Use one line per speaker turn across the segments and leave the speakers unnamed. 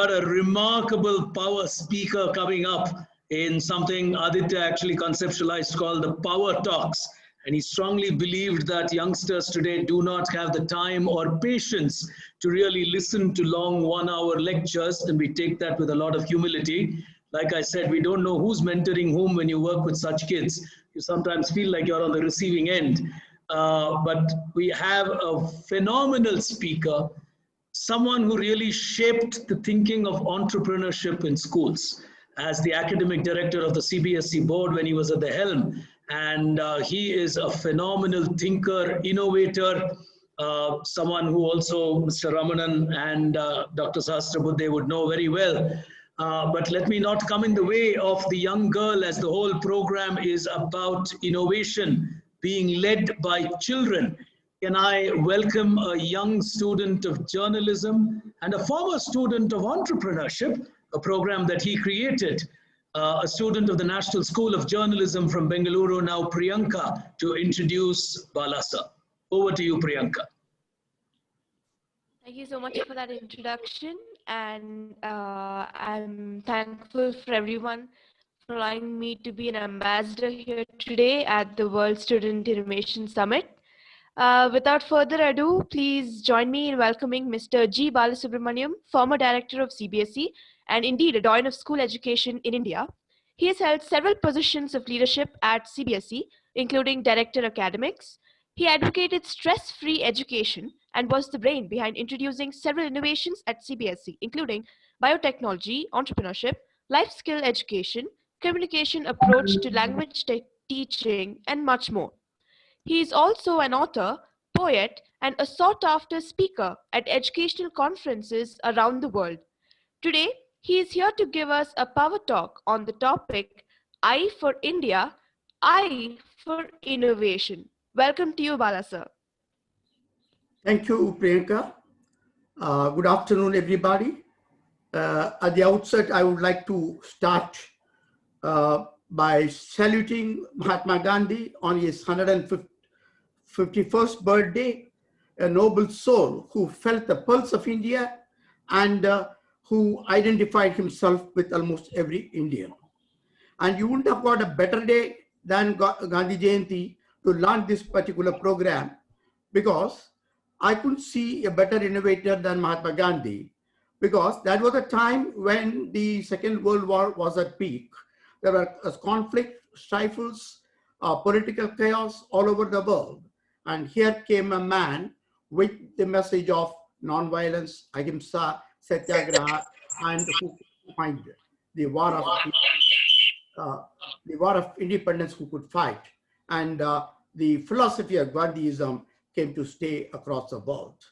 got a remarkable power speaker coming up in something Aditya actually conceptualized called the Power Talks. And he strongly believed that youngsters today do not have the time or patience to really listen to long 1 hour lectures. And we take that with a lot of humility. Like I said, we don't know who's mentoring whom when you work with such kids. You sometimes feel like you're on the receiving end. But we have a phenomenal speaker, someone who really shaped the thinking of entrepreneurship in schools as the academic director of the CBSE board when he was at the helm. And he is a phenomenal thinker, innovator, someone who also Mr. Ramanan and Dr. Sahasrabudhe would know very well. But let me not come in the way of the young girl, as the whole program is about innovation being led by children. Can I welcome a young student of journalism and a former student of entrepreneurship, a program that he created, a student of the National School of Journalism from Bengaluru, now Priyanka, to introduce Balasa. Over to you, Priyanka.
Thank you so much for that introduction, and I'm thankful for everyone for allowing me to be an ambassador here today at the World Student Innovation Summit. Without further ado, please join me in welcoming Mr. G. Balasubramaniam, former director of CBSE and indeed a doyen of school education in India. He has held several positions of leadership at CBSE, including director academics. He advocated stress-free education and was the brain behind introducing several innovations at CBSE, including biotechnology, entrepreneurship, life skill education, communication approach to language teaching, and much more. He is also an author, poet, and a sought-after speaker at educational conferences around the world. Today, he is here to give us a power talk on the topic, I for India, I for Innovation. Welcome to you, Bala sir.
Thank you, Priyanka. Good afternoon, everybody. At the outset, I would like to start by saluting Mahatma Gandhi on his 151st birthday, a noble soul who felt the pulse of India and who identified himself with almost every Indian. And you wouldn't have got a better day than Gandhi Jayanti to launch this particular program, because I couldn't see a better innovator than Mahatma Gandhi, because that was a time when the Second World War was at peak. There were conflict, stifles, political chaos all over the world. And here came a man with the message of non-violence, ahimsa, satyagraha, and who find the war of independence, who could fight. And the philosophy of Gandhiism came to stay across the world.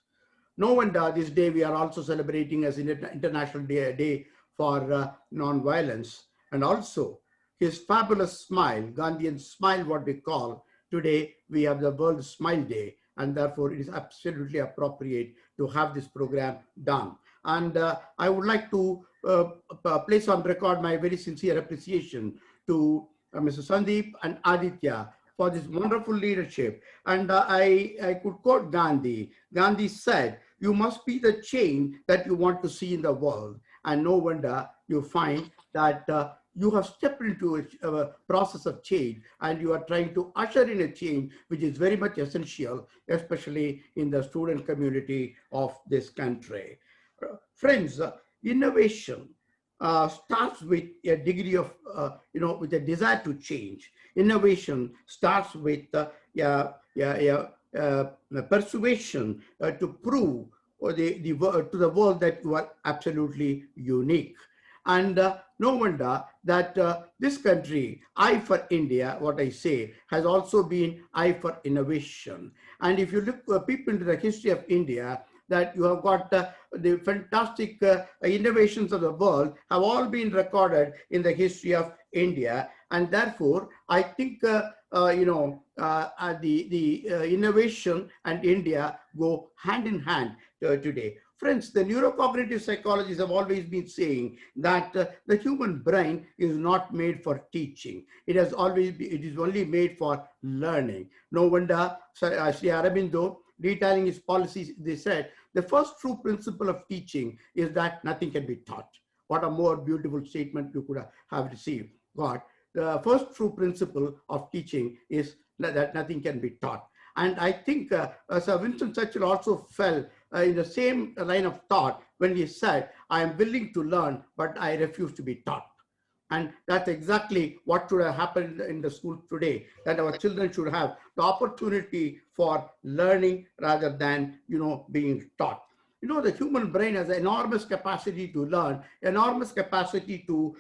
No wonder this day we are also celebrating as an International Day for non-violence. And also his fabulous smile, Gandhian smile, what we call, today we have the World Smile Day, and therefore it is absolutely appropriate to have this program done. And I would like to place on record my very sincere appreciation to Mr. Sandeep and Aditya for this wonderful leadership. And I could quote Gandhi. Gandhi said, "You must be the change that you want to see in the world." And no wonder you find that you have stepped into a process of change, and you are trying to usher in a change which is very much essential, especially in the student community of this country. Friends, innovation starts with a degree of, with a desire to change. Innovation starts with persuasion to prove to the world that you are absolutely unique. And no wonder that this country, I for India, what I say, has also been I for innovation. And if you look peep into the history of India, that you have got the fantastic innovations of the world have all been recorded in the history of India. And therefore, I think, the innovation and India go hand in hand today. Friends, the neurocognitive psychologists have always been saying that the human brain is not made for teaching. It has always been, it is only made for learning. No wonder Sri Aurobindo, detailing his policies, they said, the first true principle of teaching is that nothing can be taught. What a more beautiful statement you could have received. God, the first true principle of teaching is that nothing can be taught. And I think Sir Winston Churchill also fell in the same line of thought when he said, I am willing to learn, but I refuse to be taught. And that's exactly what should have happened in the school today, that our children should have the opportunity for learning rather than, being taught. The human brain has enormous capacity to learn, enormous capacity to,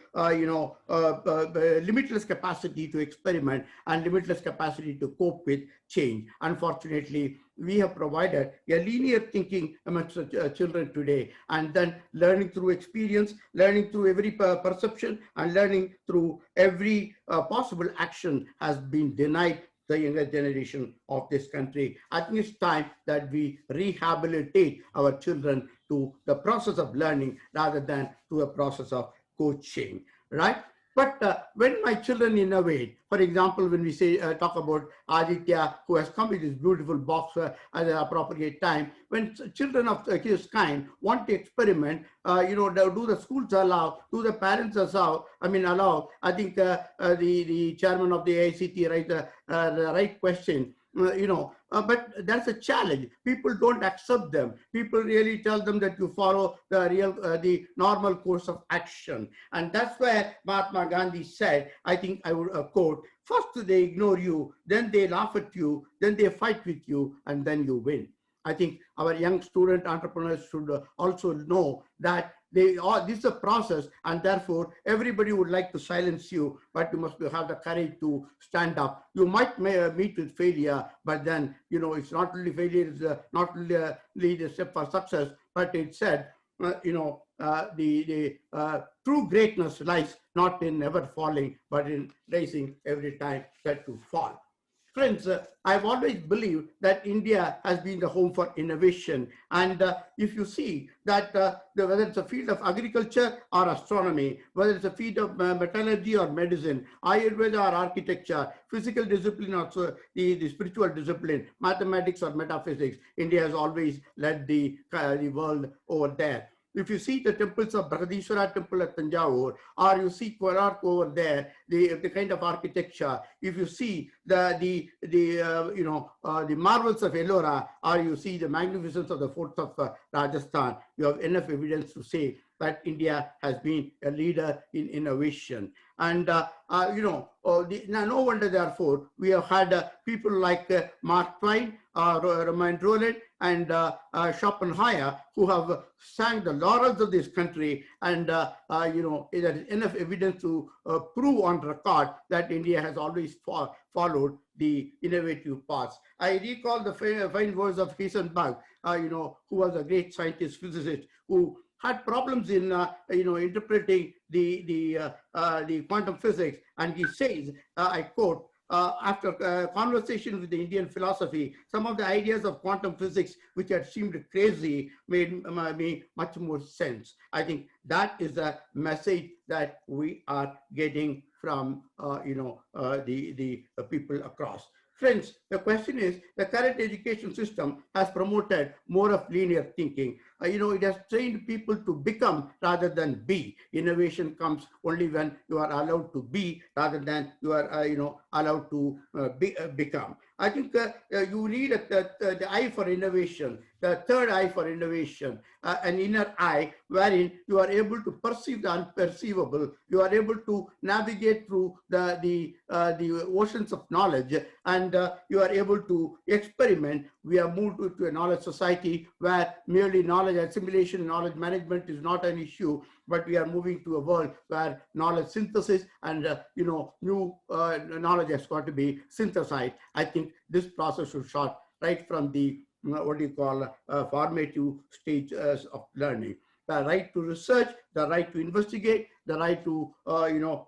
limitless capacity to experiment, and limitless capacity to cope with change. Unfortunately, we have provided a linear thinking amongst children today, and then learning through experience, learning through every perception, and learning through every possible action has been denied the younger generation of this country. I think it's time that we rehabilitate our children to the process of learning rather than to a process of coaching, right? But when my children innovate, for example, when we say talk about Aditya, who has come with this beautiful box at the appropriate time, when children of his kind want to experiment, do the schools allow, do the parents allow? I think the chairman of the AICT raised the right question. But that's a challenge. People don't accept them. People really tell them that you follow the normal course of action. And that's where Mahatma Gandhi said, I think I would quote, first they ignore you, then they laugh at you, then they fight with you, and then you win. I think our young student entrepreneurs should also know that this is a process, and therefore everybody would like to silence you, but you must have the courage to stand up. You might meet with failure, but then, it's not only failure, it's not only a step for success, but it said, the true greatness lies not in never falling, but in rising every time that you fall. Friends, I've always believed that India has been the home for innovation. And if you see that whether it's a field of agriculture or astronomy, whether it's a field of metallurgy or medicine, Ayurveda or architecture, physical discipline or the spiritual discipline, mathematics or metaphysics, India has always led the world over there. If you see the temples of Brihadishwara temple at Tanjavur, or you see Konak over there, the kind of architecture, if you see the marvels of Ellora, or you see the magnificence of the forts of Rajasthan, you have enough evidence to say that India has been a leader in innovation. And, no wonder, therefore, we have had people like Mark Twain, Romain Rolland, and Schopenhauer, who have sang the laurels of this country. And, there is enough evidence to prove on record that India has always followed the innovative paths. I recall the fine words of Heisenberg, who was a great scientist, physicist, who had problems in interpreting the quantum physics, and he says, I quote, after conversation with the Indian philosophy, some of the ideas of quantum physics which had seemed crazy made much more sense. I think that is the message that we are getting from the people across. Friends, the question is, the current education system has promoted more of linear thinking. It has trained people to become rather than be. Innovation comes only when you are allowed to be rather than you are, allowed to become. I think you need the eye for innovation, the third eye for innovation, an inner eye wherein you are able to perceive the unperceivable. You are able to navigate through the oceans of knowledge, and you are able to experiment. We have moved to a knowledge society where merely knowledge assimilation, knowledge management is not an issue, but we are moving to a world where knowledge synthesis and new knowledge has got to be synthesized. I think this process should start right from the formative stage of learning. The right to research, the right to investigate, the right to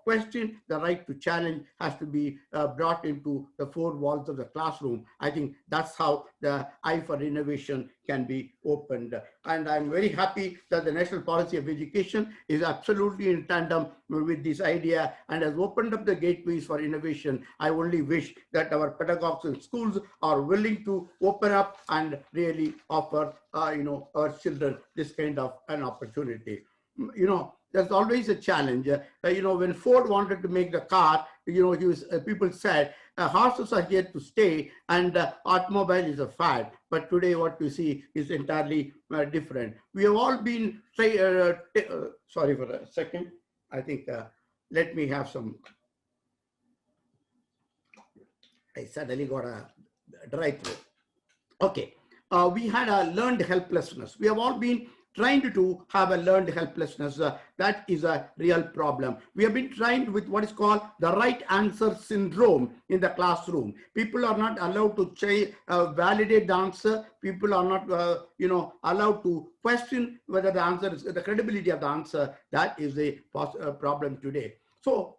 question, the right to challenge has to be brought into the four walls of the classroom. I think that's how the eye for innovation can be opened. And I'm very happy that the National Policy of Education is absolutely in tandem with this idea and has opened up the gateways for innovation. I only wish that our pedagogues in schools are willing to open up and really offer our children this kind of an opportunity. There's always a challenge. When Ford wanted to make the car, people said horses are here to stay and automobile is a fad. But today what we see is entirely different. We have all been, sorry for a second. I think, let me have some, I suddenly got a dry throat. Okay, we had a learned helplessness. We have all been trying to have a learned helplessness. That is a real problem. We have been trying with what is called the right answer syndrome in the classroom. People are not allowed to validate the answer. People are not, allowed to question whether the answer is the credibility of the answer. That is a problem today. So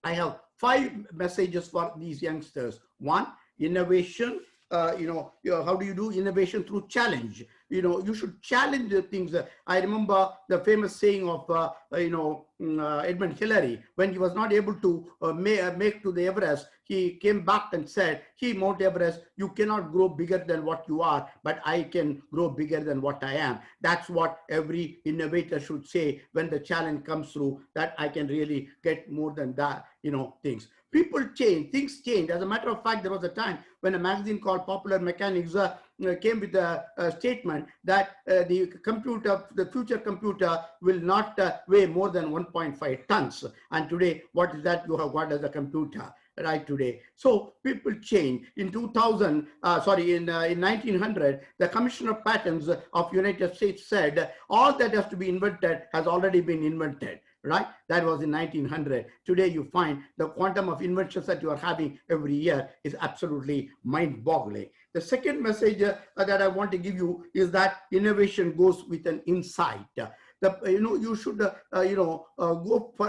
I have 5 messages for these youngsters. 1, innovation. How do you do innovation? Through challenge. You should challenge the things. I remember the famous saying of, Edmund Hillary, when he was not able to make to the Everest, he came back and said, Mount Everest, you cannot grow bigger than what you are, but I can grow bigger than what I am. That's what every innovator should say when the challenge comes through, that I can really get more than that, things. People change, things change. As a matter of fact, there was a time when a magazine called Popular Mechanics came with a statement that the future computer will not weigh more than 1.5 tons. And today, what is that you have got as a computer right today? So people change. In 1900, the Commissioner of Patents of United States said, all that has to be invented has already been invented. Right? That was in 1900. Today, you find the quantum of inventions that you are having every year is absolutely mind-boggling. The second message that I want to give you is that innovation goes with an insight. You should go for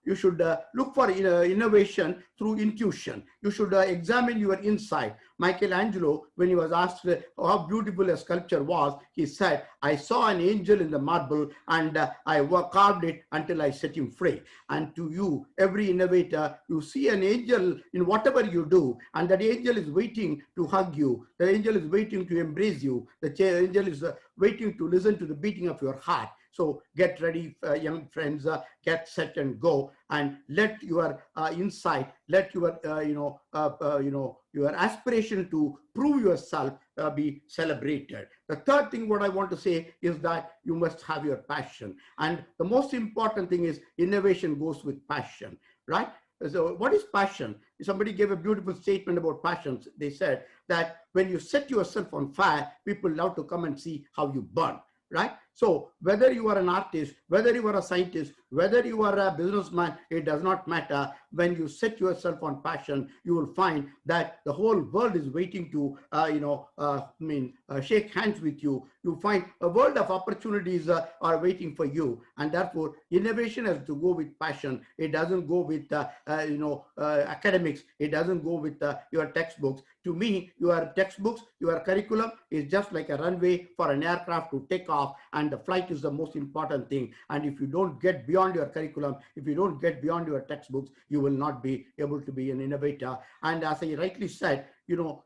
you should look for innovation through intuition. You should examine your insight. Michelangelo, when he was asked how beautiful a sculpture was, he said, I saw an angel in the marble and I carved it until I set him free. And to you, every innovator, you see an angel in whatever you do, and that angel is waiting to hug you. The angel is waiting to embrace you. The angel is waiting to listen to the beating of your heart. So get ready, young friends, get set and go, and let your insight, let your, your aspiration to prove yourself be celebrated. The third thing what I want to say is that you must have your passion. And the most important thing is innovation goes with passion, right? So what is passion? Somebody gave a beautiful statement about passions. They said that when you set yourself on fire, people love to come and see how you burn. Right? So whether you are an artist, whether you are a scientist, whether you are a businessman, it does not matter. When you set yourself on passion, you will find that the whole world is waiting to, shake hands with you. You find a world of opportunities are waiting for you. And therefore, innovation has to go with passion. It doesn't go with, academics. It doesn't go with your textbooks. To me, your textbooks, your curriculum is just like a runway for an aircraft to take off, and the flight is the most important thing. And if you don't get beyond your curriculum, if you don't get beyond your textbooks, you will not be able to be an innovator. And as I rightly said, your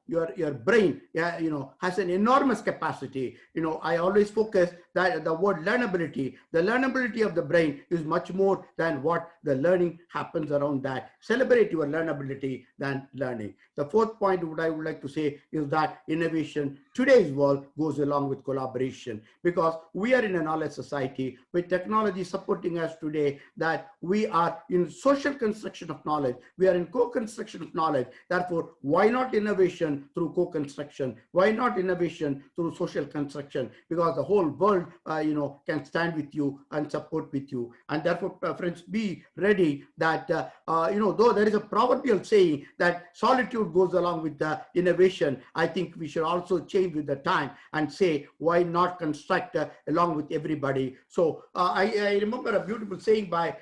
brain, has an enormous capacity. I always focus that the word learnability. The learnability of the brain is much more than what the learning happens around that. Celebrate your learnability than learning. The fourth point what I would like to say is that innovation, today's world, goes along with collaboration, because we are in a knowledge society with technology supporting us today, that we are in social construction of knowledge. We are in co-construction of knowledge. Therefore, why not innovate innovation through co-construction? Why not innovation through social construction? Because the whole world, can stand with you and support with you. And therefore, friends, be ready that, though there is a proverbial saying that solitude goes along with the innovation, I think we should also change with the time and say, why not construct along with everybody? So I remember a beautiful saying by,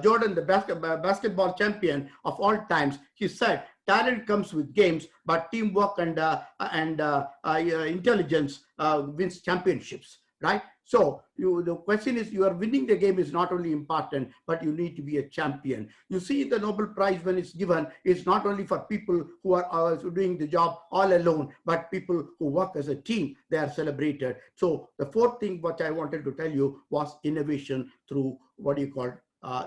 Jordan, the basketball champion of all times. He said, talent comes with games, but teamwork and intelligence wins championships, right? So the question is, you are winning the game is not only important, but you need to be a champion. You see, the Nobel Prize, when it's given, it's not only for people who are doing the job all alone, but people who work as a team, they are celebrated. So the fourth thing what I wanted to tell you was innovation through what you call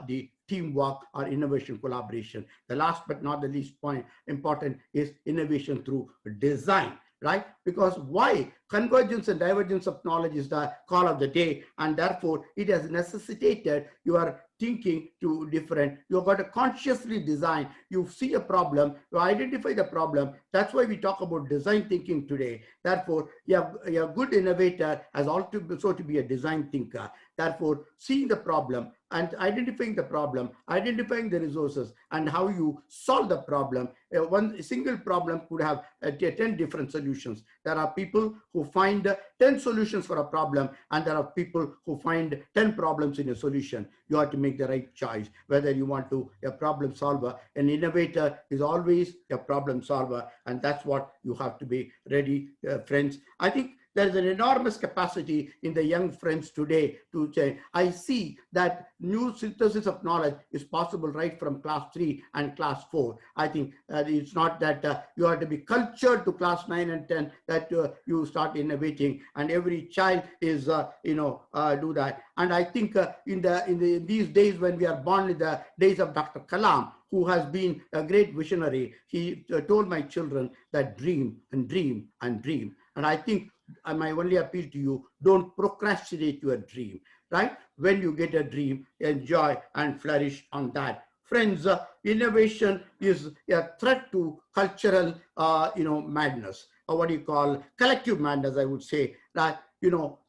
the teamwork or innovation collaboration. The last but not the least point important is innovation through design, right? Because why? Convergence and divergence of knowledge is the call of the day, and therefore it has necessitated your thinking to different. You've got to consciously design. You see a problem, you identify the problem. That's why we talk about design thinking today. Therefore, a good innovator has also to be a design thinker. Therefore, seeing the problem and identifying the problem, identifying the resources, and how you solve the problem. One single problem could have 10 different solutions. There are people who find 10 solutions for a problem, and there are people who find 10 problems in a solution. You have to make the right choice, whether you want to a problem solver. An innovator is always a problem solver, and that's what you have to be ready, friends. I think there is an enormous capacity in the young friends today to change. I see that new synthesis of knowledge is possible right from class 3 and class 4. I think it's not that you have to be cultured to class 9 and 10 that you start innovating, and every child is do that. And I think in these days when we are born in the days of Dr. Kalam, who has been a great visionary, he told my children that dream and dream and dream. And I think my only appeal to you, don't procrastinate your dream, right? When you get a dream, enjoy and flourish on that. Friends, innovation is a threat to cultural, madness, or what you call collective madness, I would say, that,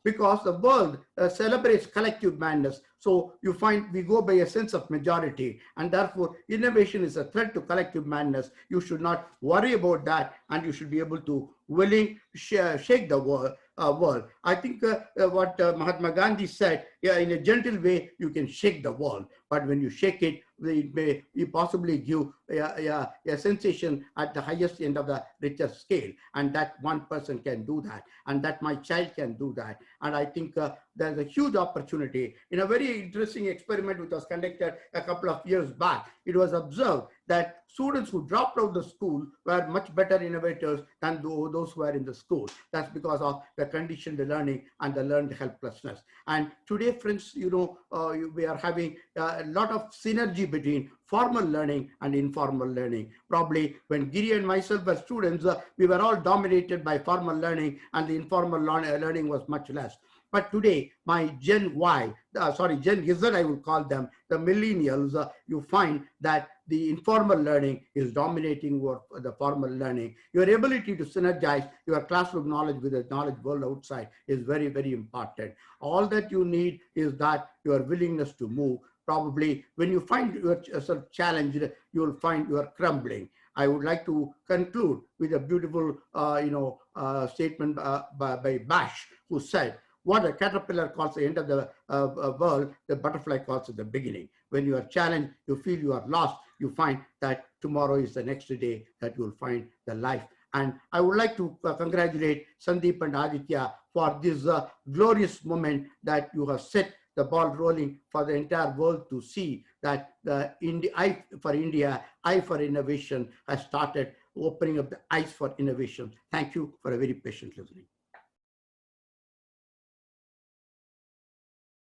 because the world celebrates collective madness. So you find we go by a sense of majority, and therefore innovation is a threat to collective madness. You should not worry about that, and you should be able to shake the world. I think what Mahatma Gandhi said, in a gentle way, you can shake the world, but when you shake it, it may possibly give a sensation at the highest end of the Richter scale, and that one person can do that, and that my child can do that. And I think there's a huge opportunity. In a very interesting experiment which was conducted a couple of years back, it was observed that students who dropped out of the school were much better innovators than those who were in the school. That's because of the conditioned learning and the learned helplessness. And today, friends, we are having a lot of synergy between formal learning and informal learning. Probably when Giri and myself were students, we were all dominated by formal learning, and the informal learning was much less. But today, my Gen Z, I will call them, the millennials, you find that the informal learning is dominating the formal learning. Your ability to synergize your classroom knowledge with the knowledge world outside is very, very important. All that you need is that your willingness to move. Probably when you find yourself challenged, you will find you are crumbling. I would like to conclude with a beautiful, statement by Bash, who said, what a caterpillar calls the end of the world, the butterfly calls it the beginning. When you are challenged, you feel you are lost, you find that tomorrow is the next day that you will find the life. And I would like to congratulate Sandeep and Aditya for this glorious moment that you have set the ball rolling for the entire world to see that the I for India, I for innovation has started opening up the eyes for innovation. Thank you for a very patient listening.